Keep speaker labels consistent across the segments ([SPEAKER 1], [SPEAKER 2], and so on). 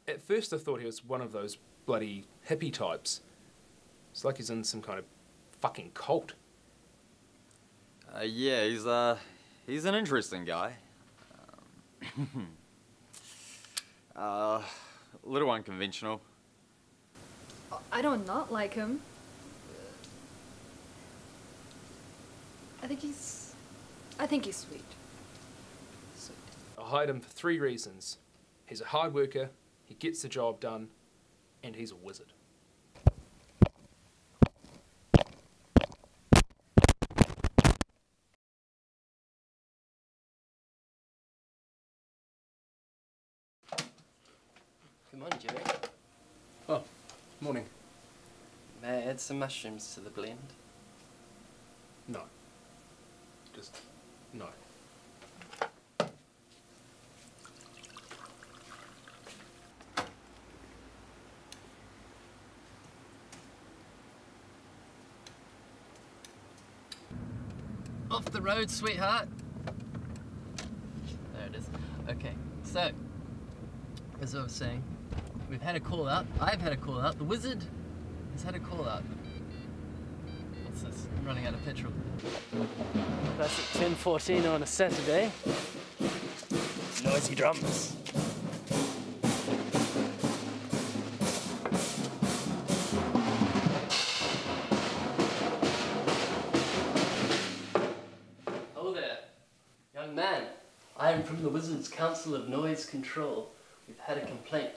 [SPEAKER 1] At first I thought he was one of those bloody hippie types. It's like he's in some kind of fucking cult.
[SPEAKER 2] Yeah, he's an interesting guy. A little unconventional.
[SPEAKER 3] I don't not like him. I think he's sweet. Sweet.
[SPEAKER 1] I hired him for 3 reasons. He's a hard worker, he gets the job done, and he's a wizard.
[SPEAKER 4] Good morning, Jerry.
[SPEAKER 1] Oh, morning.
[SPEAKER 4] May I add some mushrooms to the blend?
[SPEAKER 1] No. Just no.
[SPEAKER 4] Off the road, sweetheart. There it is. Okay, so, as I was saying, we've had a call out. I've had a call out. The wizard has had a call out. What's this? I'm running out of petrol.
[SPEAKER 5] That's at 10:14 on a Saturday. Noisy drums.
[SPEAKER 4] Hello there. Young man, I am from the Wizards Council of Noise Control. We've had a complaint.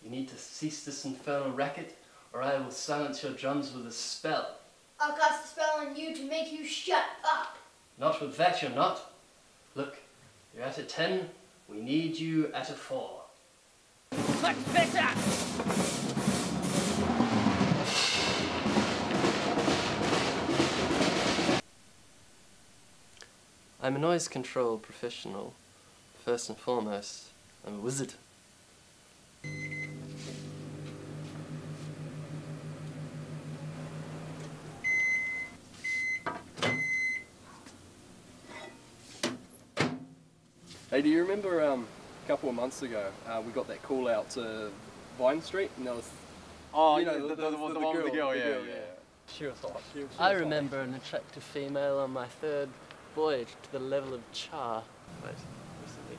[SPEAKER 4] You need to cease this infernal racket, or I will silence your drums with a spell.
[SPEAKER 6] I'll cast a spell on you to make you shut up.
[SPEAKER 4] Not with that, you're not. Look, you're at a 10. We need you at a 4.
[SPEAKER 5] Much better!
[SPEAKER 4] I'm a noise control professional. First and foremost, I'm a wizard.
[SPEAKER 7] Hey, do you remember a couple of months ago we got that call out to Vine Street and there was
[SPEAKER 2] The one with the girl, yeah.
[SPEAKER 7] She was hot.
[SPEAKER 5] I remember an attractive female on my 3rd voyage to the level of Char.
[SPEAKER 4] Wait, recently.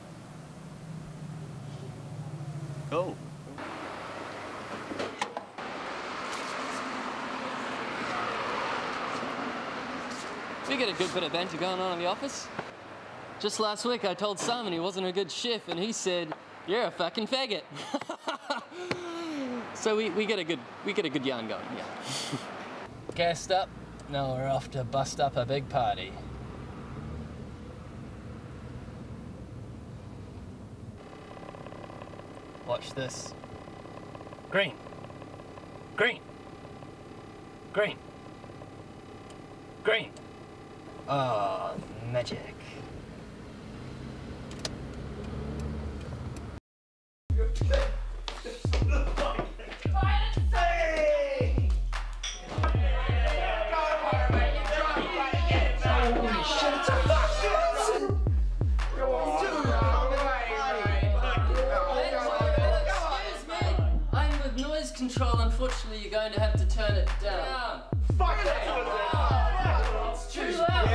[SPEAKER 2] Cool.
[SPEAKER 4] We get a good bit of banter going on in the office. Just last week I told Simon he wasn't a good chef and he said, "You're a fucking faggot." So we get a good yarn going, yeah.
[SPEAKER 5] Gassed up? Now we're off to bust up a big party. Watch this. Green. Green. Green. Green. Oh, magic.
[SPEAKER 4] Control, unfortunately, you're going to have to turn it down.
[SPEAKER 8] Fuck that!
[SPEAKER 4] It's too loud.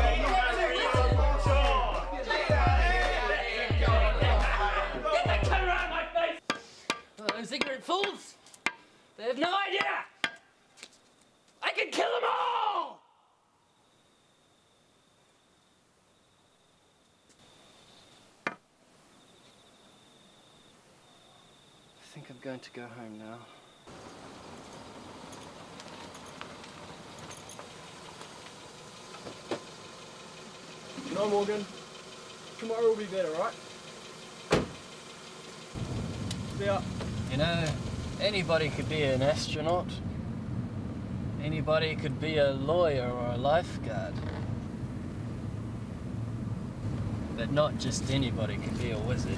[SPEAKER 8] Get that camera out of my face!
[SPEAKER 4] Oh, those ignorant fools! They have no idea! I can kill them all! I think I'm going to go home now.
[SPEAKER 7] No, Morgan. Tomorrow will be better, right? See ya.
[SPEAKER 5] You know, anybody could be an astronaut. Anybody could be a lawyer or a lifeguard. But not just anybody could be a wizard.